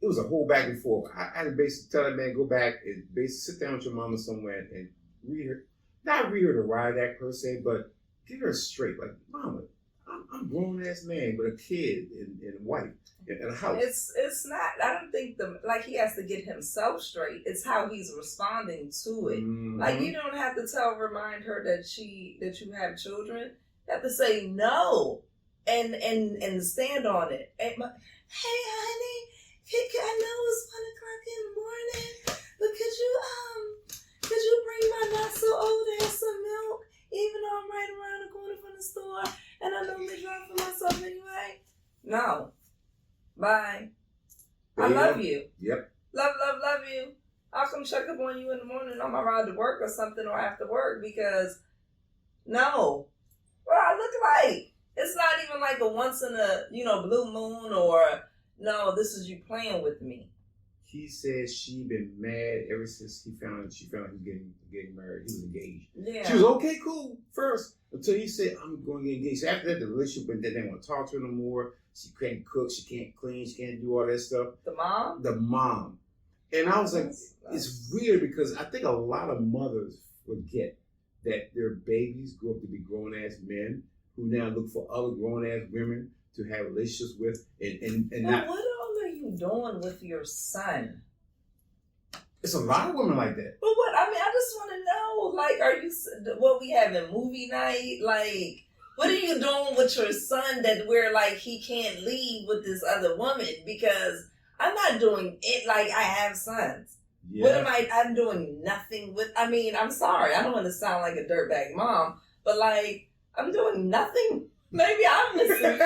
It was a whole back and forth. I had to basically tell that man, go back and basically sit down with your mama somewhere and read her. Not read her to ride that per se, but get her straight. Like, mama, I'm a grown ass man with a kid and a wife and a house. It's not. I don't think he has to get himself straight. It's how he's responding to it. Like you don't have to remind her that you have children. You have to say no and stand on it. And, hey, honey, I know it's 1:00 in the morning, but could you bring my not so old ass some milk? Even though I'm right around the corner from the store and I normally drive for myself anyway. No. Bye. I love you. Yep. Love you. I'll come check up on you in the morning on my ride to work or something or after work because no. What I look like. It's not even like a once in a, blue moon or no, this is you playing with me. He said she been mad ever since she found out he was getting married. He was engaged. Yeah. She was okay, cool, first, until he said, I'm going to get engaged. So after that, the relationship, they didn't want to talk to her no more. She can't cook, she can't clean, she can't do all that stuff. The mom? The mom. And I was like, it's weird because I think a lot of mothers forget that their babies grow up to be grown-ass men who now look for other grown-ass women to have relationships with and not... What all are you doing with your son? It's a lot of women like that. But I just want to know, like, are you, what we having movie night? Like, what are you doing with your son that where, like, he can't leave with this other woman? Because I'm not doing it like I have sons. Yeah. I'm doing nothing with, I'm sorry, I don't want to sound like a dirtbag mom, but, like, I'm doing nothing. Maybe I've missed the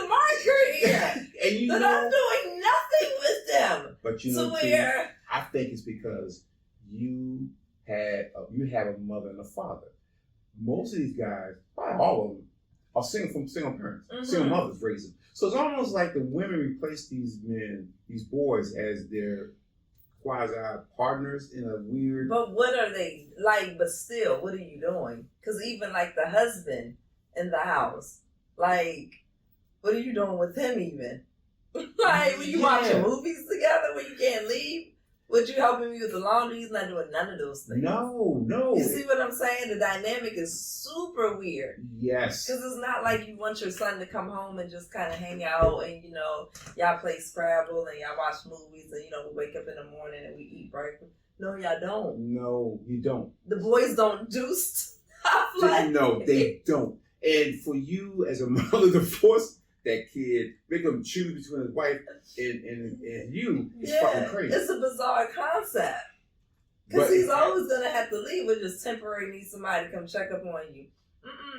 mark here. And I'm doing nothing with them. But I think it's because you have a mother and a father. Most of these guys, probably all of them, are single parents, single mothers raise them. So it's almost like the women replace these boys as their quasi partners in a weird. But what are they like? But still, what are you doing? Because even like the husband in the house, like, what are you doing with him? Even like when you watching movies together when you can't leave. Would you helping me with the laundry? He's not doing none of those things. No. You see what I'm saying? The dynamic is super weird. Yes. Because it's not like you want your son to come home and just kind of hang out and, y'all play Scrabble and y'all watch movies and, we wake up in the morning and we eat breakfast. No, y'all don't. No, you don't. The boys don't do stuff like No, they don't. And for you as a mother to force that kid, make him choose between his wife and you, it's fucking crazy. It's a bizarre concept. Because he's always going to have to leave. We just temporarily need somebody to come check up on you.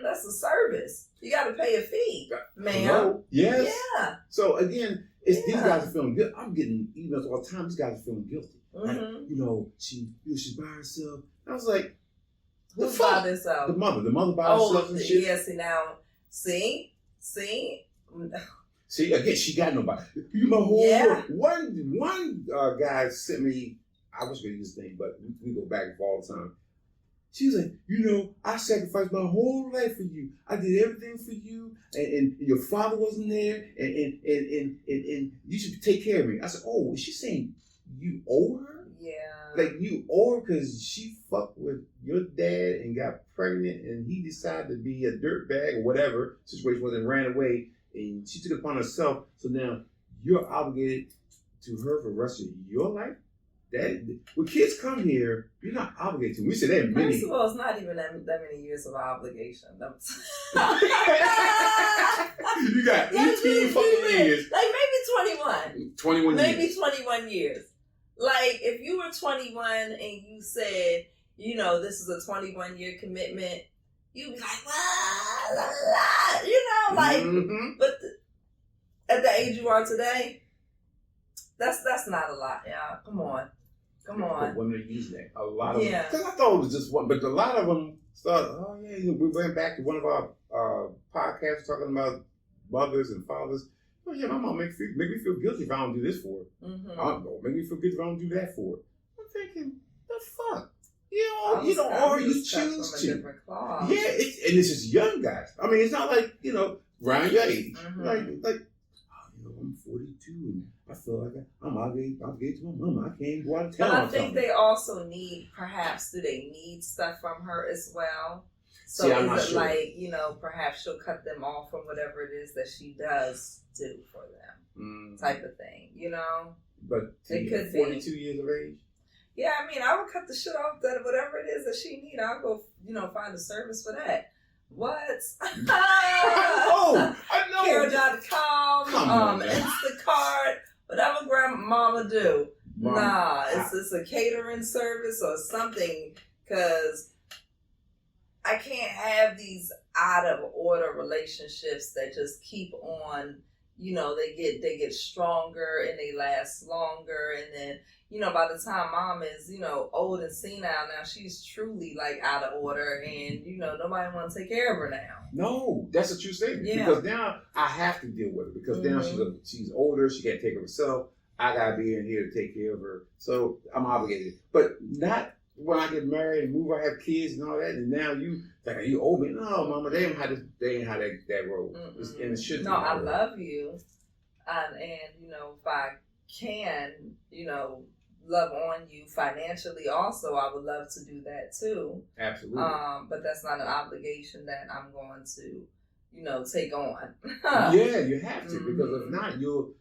That's a service. You got to pay a fee, ma'am. Hello? Yes. Yeah. So again, these guys are feeling guilty. I'm getting emails all the time. These guys are feeling guilty. Like, she's by herself. I was like, who's by herself? The mother by herself and shit. Yeah, see, See, again, she got nobody. You know, one guy sent me, I wish I could use his name, but we go back and forth all the time. She was like, I sacrificed my whole life for you. I did everything for you, and your father wasn't there, and you should take care of me. I said, oh, is she saying you owe her? Yeah. Like you owe her because she fucked with your dad and got pregnant, and he decided to be a dirtbag or whatever situation was and ran away. And she took it upon herself, so now you're obligated to her for the rest of your life? that when kids come here, you're not obligated to. We said that many. First of all, it's not even that many years of obligation. You got 18 fucking years. Like maybe 21. 21 maybe years. 21 years. Like if you were 21 and you said, you know, this is a 21-year commitment, you'd be like, la, la, la, you know, like, but at the age you are today, that's not a lot, y'all. Come on. But women are using that. A lot of them. Because I thought it was just one, but a lot of them started, oh yeah, we went back to one of our podcasts talking about mothers and fathers. Oh yeah, my mom make me feel guilty if I don't do this for her. I don't know, make me feel guilty if I don't do that for her. I'm thinking, the fuck? You choose to. Yeah, and it's just young guys. I mean, it's not like, you know, around your age. Like, I'm 42 and I feel like I'm obligated to my mama. I can't go out and tell her. But I something. think they also need, perhaps, do they need stuff from her as well? So is it like, you know, perhaps she'll cut them off from whatever it is that she does do for them, type of thing, you know? But it could 42 years of age? Yeah, I mean, I would cut the shit off that whatever it is that she need. I'll go, you know, find a service for that. What? I know. Care.com, Instacart, whatever grandmama do. Nah, it's a catering service or something, because I can't have these out of order relationships that just keep on, you know, they get stronger and they last longer, and then, you know, by the time mom is, you know, old and senile now, she's truly like out of order, and, you know, nobody want to take care of her now. No, that's a true statement. Yeah. Because now I have to deal with her, because now she's older, she can't take care of herself. I gotta be in here to take care of her, so I'm obligated. But not when I get married and move, I have kids and all that, and now you think, you owe me. No, mama, they ain't how that road. And it shouldn't. No, I love you, and you know, if I can, you know, love on you financially also, I would love to do that too. Absolutely. But that's not an obligation that I'm going to, you know, take on. Yeah, you have to, because if not, your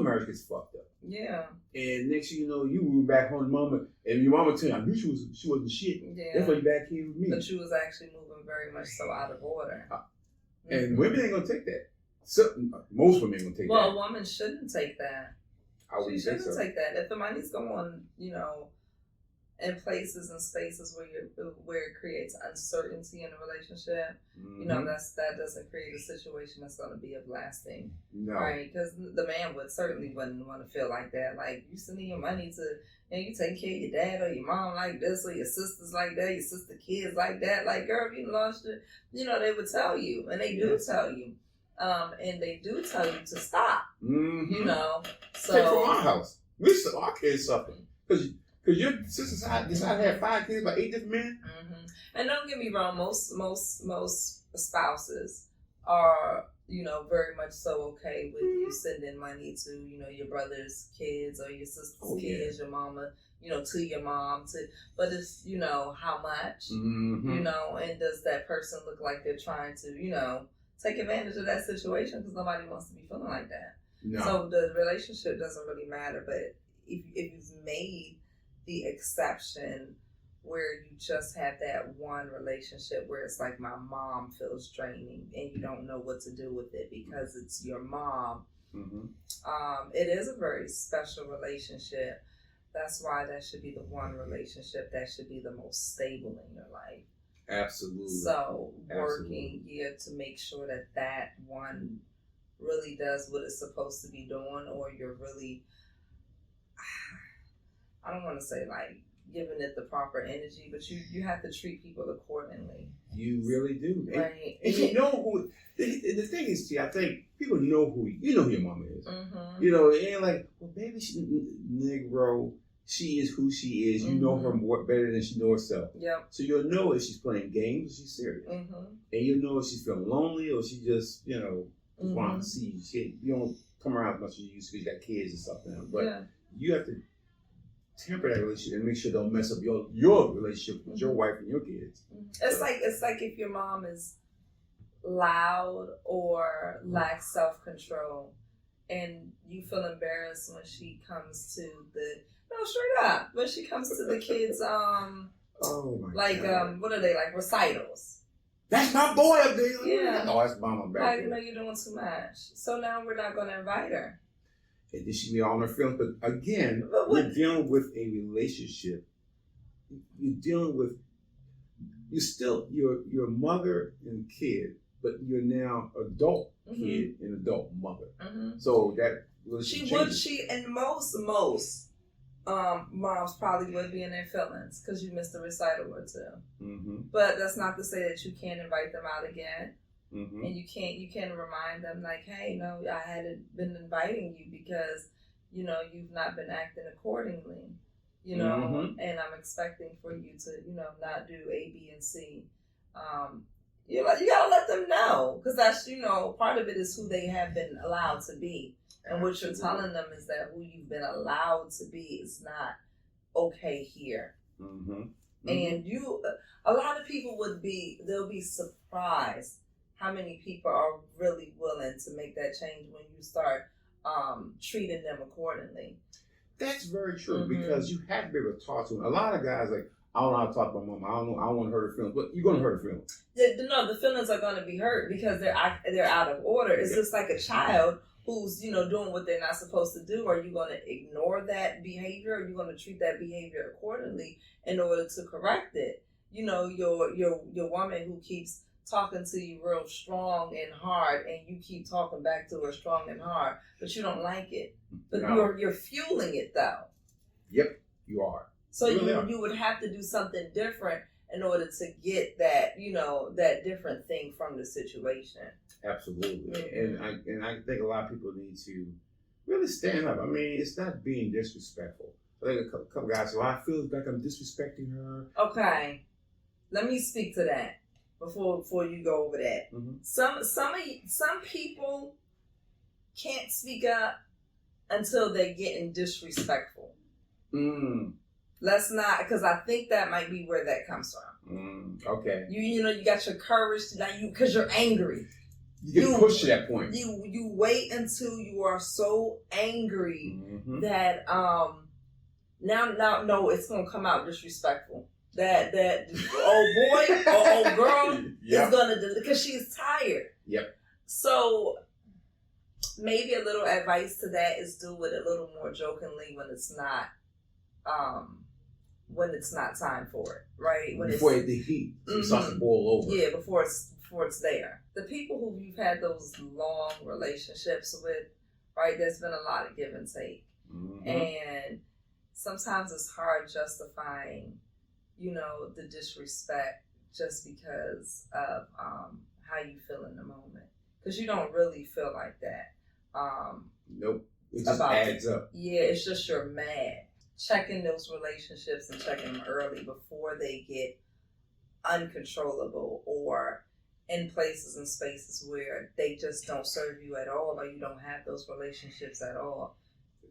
marriage gets fucked up. Yeah. And next thing you know, you move back home to mama, and your mama tell you, I knew she wasn't shit. Yeah. That's why you back here with me. But you was actually moving very much so out of order. And women ain't gonna take that. Most women ain't gonna take that. Well, a woman shouldn't take that. She shouldn't take that. If the money's going, you know, in places and spaces where it creates uncertainty in a relationship, you know, that doesn't create a situation that's going to be of lasting, right? Because the man wouldn't want to feel like that. Like, you sending your money to, you know, you taking care of your dad or your mom like this, or your sisters like that, your sister kids like that. Like, girl, if you lost your, you know, they would tell you, and they do tell you. And they do tell you to stop, you know. So take from our house. We saw our kids suffering because your sister decided to have 5 kids by 8 different men. And don't get me wrong, most spouses are, you know, very much so okay with you sending money to, you know, your brother's kids or your sister's kids, your mama, you know, to your mom, but it's, you know, how much, you know, and does that person look like they're trying to, you know, take advantage of that situation, because nobody wants to be feeling like that. No. So the relationship doesn't really matter, but if you've made the exception where you just have that one relationship where it's like, my mom feels draining and you don't know what to do with it because it's your mom, it is a very special relationship. That's why that should be the one relationship that should be the most stable in your life. Absolutely. So working here to make sure that one really does what it's supposed to be doing, or you're really, I don't want to say like giving it the proper energy, but you have to treat people accordingly. You really do. Right. And you know who, the thing is, I think people know who your mama is. You know, it ain't like, well, baby, Negro, she is who she is. You know her more better than she knows herself. Yep. So you'll know if she's playing games or she's serious. And you'll know if she's feeling lonely or she just, you know, just want to see you. You don't come around as much as you used to because you got kids and stuff now. But you have to temper that relationship and make sure don't mess up your relationship with your wife and your kids. It's like if your mom is loud or lacks self-control, and you feel embarrassed when she comes to straight up, when she comes to the kids, Oh my like, God. what are they, like recitals? That's my boy up there. Yeah. Oh, that's mama back Like, there. you know, you're doing too much. So now we're not going to invite her. And then she be all in her feelings. But again, But we're dealing with a relationship. You're dealing with, you're still your mother and kid, but you're now adult kid and adult mother. Mm-hmm. So that changes. Most moms probably would be in their feelings because you missed a recital or two. Mm-hmm. But that's not to say that you can't invite them out again. Mm-hmm. And you can remind them like, hey, no, I hadn't been inviting you because, you know, you've not been acting accordingly, you know, and I'm expecting for you to, you know, not do A, B, and C. You gotta let them know, because that's, you know, part of it is who they have been allowed to be. And what you're telling them is that who you've been allowed to be is not okay here. Mm-hmm. Mm-hmm. And a lot of people they'll be surprised how many people are really willing to make that change when you start treating them accordingly. That's very true, because you have to be able to talk to them. A lot of guys like, I don't know how to talk to my mom. I don't know. I don't want to hurt her feelings. But you're going to hurt her feelings. No, the feelings are going to be hurt because they're out of order. It's just like a child who's, you know, doing what they're not supposed to do. Are you going to ignore that behavior? Or are you going to treat that behavior accordingly in order to correct it? You know, your woman who keeps talking to you real strong and hard, and you keep talking back to her strong and hard, but you don't like it. But you're fueling it though. Yep, you are. So you would have to do something different in order to get that, you know, that different thing from the situation. Absolutely. And I think a lot of people need to really stand up. I mean, it's not being disrespectful. I think a couple guys say, I feel like I'm disrespecting her. Okay. Let me speak to that before you go over that. Mm-hmm. Some people can't speak up until they're getting disrespectful. Let's not, because I think that might be where that comes from. Okay. You know, you got your courage because you're angry. You get pushed to that point. You wait until you are so angry that now no, it's gonna come out disrespectful. That old boy or old girl is gonna do, because she's tired. Yep. So maybe a little advice to that is do it a little more jokingly when it's not time for it, right? Before the heat starts to boil over. Yeah, before it's there. The people who you've had those long relationships with, right? There's been a lot of give and take, and sometimes it's hard justifying, you know, the disrespect just because of how you feel in the moment, because you don't really feel like that. Nope, it just adds up. Yeah, it's just you're mad. Checking those relationships and checking them early before they get uncontrollable or in places and spaces where they just don't serve you at all, or you don't have those relationships at all.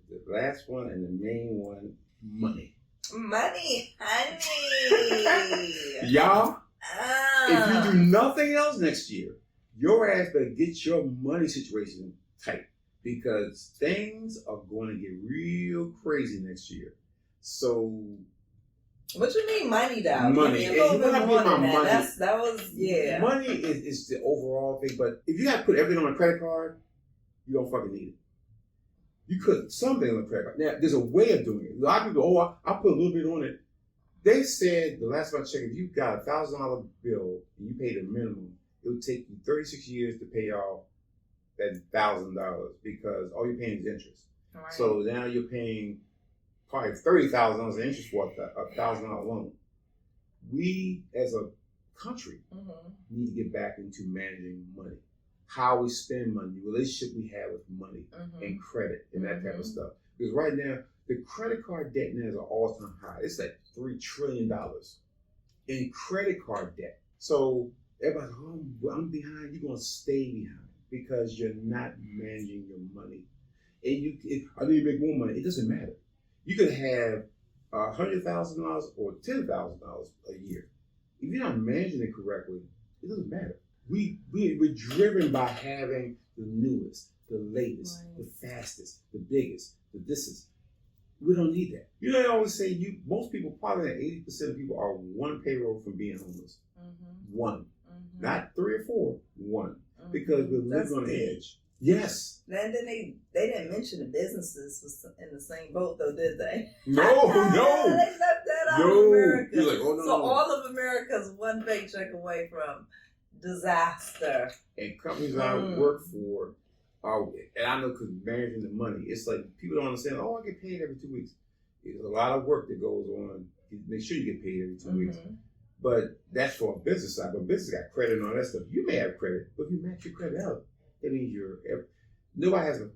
The last one and the main one, money. Money, honey. Y'all, if you do nothing else next year, your ass better get your money situation tight, because things are going to get real crazy next year. So, what you mean money, though? Money. That was. Money is the overall thing, but if you have to put everything on a credit card, you don't fucking need it. You could something on a credit card. Now, there's a way of doing it. A lot of people go, I'll put a little bit on it. They said, the last time I checked, if you got a $1,000 bill and you paid a minimum, it would take you 36 years to pay off that $1,000, because all you're paying is interest. Right. So now you're paying probably $30,000 in interest for a $1,000 loan. We, as a country, need to get back into managing money. How we spend money, the relationship we have with money and credit and that type of stuff. Because right now, the credit card debt now is an all-time high. It's like $3 trillion in credit card debt. So everybody's like, oh, I'm behind. You're going to stay behind because you're not managing your money. And I need to make more money. It doesn't matter. You could have $100,000 or $10,000 a year. If you're not managing it correctly, it doesn't matter. We're driven by having the newest, the latest, Right. the fastest, the biggest, the this is. We don't need that. You know, I always say most people, probably 80% of people are one payroll from being homeless. One. Not 3 or 4, one. Because we're living on the edge. Yes. And then they didn't mention the businesses was in the same boat though, did they? No. They left that out of America. You're like, oh no. So all of America's one paycheck away from disaster. And companies I work for are, and I know because managing the money, it's like people don't understand, oh, I get paid every 2 weeks. There's a lot of work that goes on to make sure you get paid every 2 weeks. But that's for a business side. But business got credit and all that stuff. You may have credit, but if you match your credit out, that means nobody has a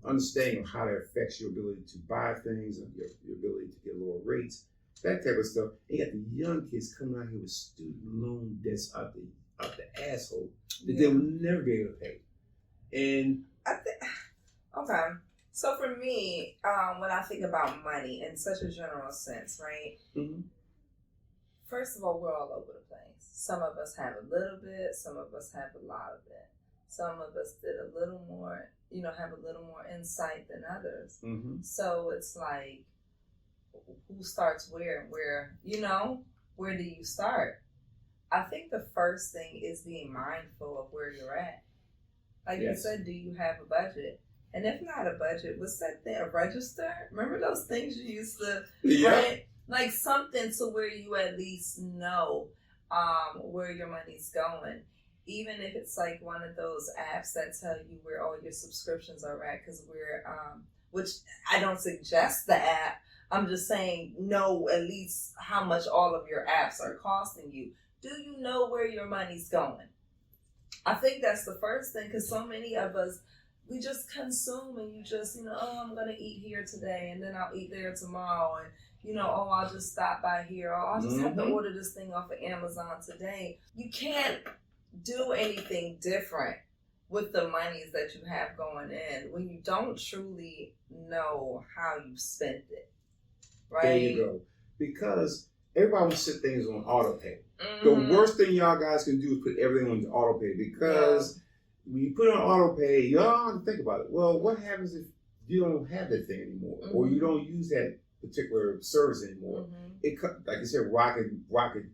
understanding of how that affects your ability to buy things and your ability to get lower rates, that type of stuff. And you got the young kids coming out here with student loan debts out the asshole that they will never be able to pay. And okay. So for me, when I think about money in such a general sense, right? First of all, we're all over the place. Some of us have a little bit, some of us have a lot of it. Some of us did a little more, have a little more insight than others. So it's like, who starts where and where, where do you start? I think the first thing is being mindful of where you're at. Like you said, do you have a budget? And if not a budget, what's that thing, a register? Remember those things you used to write? Like something to where you at least know where your money's going. Even if it's like one of those apps that tell you where all your subscriptions are at, because which I don't suggest the app. I'm just saying know at least how much all of your apps are costing you. Do you know where your money's going? I think that's the first thing, because so many of us, we just consume and you just, I'm going to eat here today and then I'll eat there tomorrow. And I'll just stop by here. Or I'll just have to order this thing off of Amazon today. You can't do anything different with the monies that you have going in when you don't truly know how you spent it. Right? There you go. Because everybody wants to set things on auto pay. The worst thing y'all guys can do is put everything on auto pay, because when you put it on auto pay, y'all have to think about it. Well, what happens if you don't have that thing anymore, or you don't use that particular service anymore? It, like you said, Rocket, whatever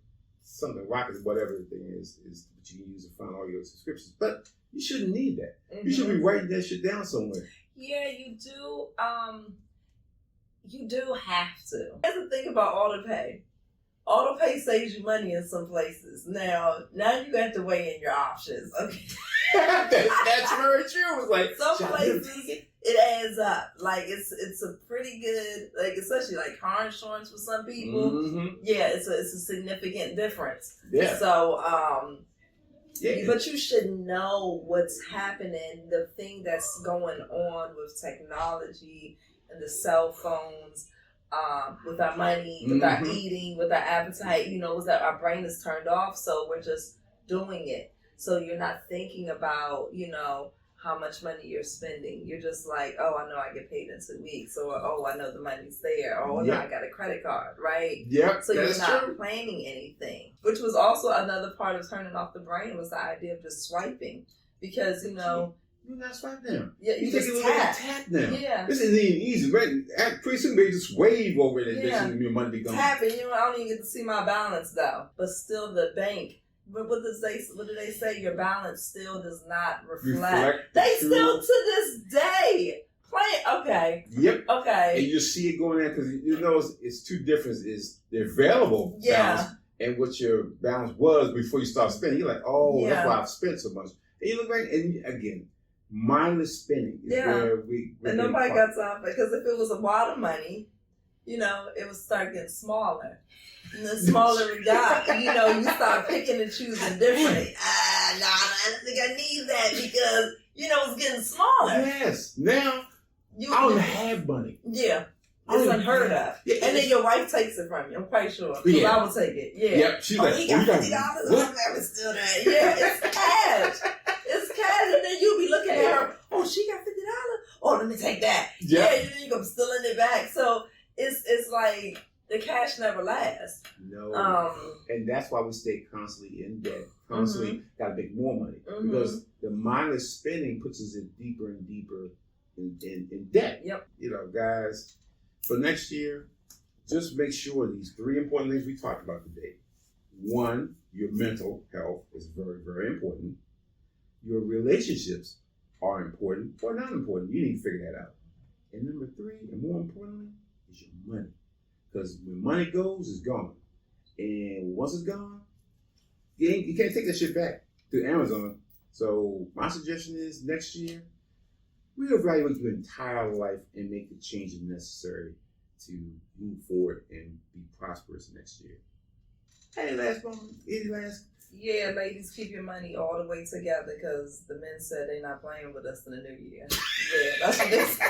the thing is what you can use to fund all your subscriptions. But you shouldn't need that. You should be writing that shit down somewhere. Yeah, you do. You do have to. Here's the thing about auto pay. Auto pay saves you money in some places. Now you have to weigh in your options. Okay, that's very true. It's like some places it adds up. Like it's a pretty good, like especially like car insurance for some people. Yeah, it's a significant difference. Yeah. So but you should know what's happening. The thing that's going on with technology and the cell phones. With our money, with our eating, with our appetite, was that our brain is turned off, so we're just doing it. So you're not thinking about, how much money you're spending. You're just like, oh, I know I get paid in 2 weeks, or oh, I know the money's there, or oh, now I got a credit card, right? Yep. So you're not planning anything, which was also another part of turning off the brain, was the idea of just swiping, because you're not swiping them. Yeah, you just take a tap now. Yeah. This isn't even easy, right? Pretty soon they just wave over it and your money be gone. Tapping, I don't even get to see my balance though. But still the bank, what do they say? Your balance still does not reflect. They still to this day play. Okay. Yep. Okay. And you see it going there because it's two differences. Is the available balance and what your balance was before you start spending. You're like, that's why I've spent so much. And you look back and again, mindless spending is where we... And nobody got time, because if it was a wad of money, it would start getting smaller. And the smaller it got, you start picking and choosing differently. I don't think I need that because, it's getting smaller. Yes. Now, I don't have money. Yeah. It's unheard of. Yeah, and then your wife takes it from you, I'm quite sure. Yeah. I will take it. Yeah. Yep. She's like, he got $50. I'm never still that. Yeah, it's cash. And then you'll be looking at her, oh, she got $50. Oh, let me take that. Yeah, and then you go stealing it back. So it's like the cash never lasts. No. And that's why we stay constantly in debt, constantly got to make more money Mhm. because the mindless spending puts us in deeper and deeper in debt. Yep. You know, guys, for next year, just make sure these 3 important things we talked about today. 1, your mental health is very, very important. Your relationships are important or not important. You need to figure that out. And number 3, and more importantly, is your money. Because when money goes, it's gone. And once it's gone, you can't take that shit back to Amazon. So my suggestion is next year, reevaluate your entire life and make the changes necessary to move forward and be prosperous next year. Any last moment? Any last? Yeah, ladies, keep your money all the way together because the men said they're not playing with us in the new year. Yeah, that's what they said.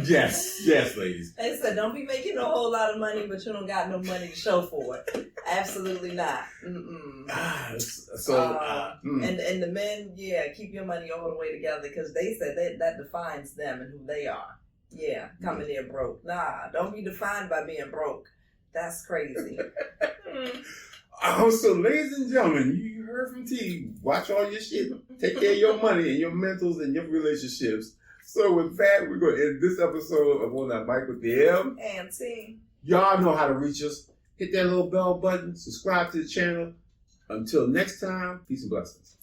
Yes, ladies. They said don't be making a whole lot of money, but you don't got no money to show for it. Absolutely not. Mm-mm. And the men, yeah, keep your money all the way together because they said that defines them and who they are. Yeah, coming there broke. Nah, don't be defined by being broke. That's crazy. So, ladies and gentlemen, you heard from T. Watch all your shit. Take care of your money and your mentals and your relationships. So, with that, we're going to end this episode of On That Mic with the M. And T. Y'all know how to reach us. Hit that little bell button. Subscribe to the channel. Until next time, peace and blessings.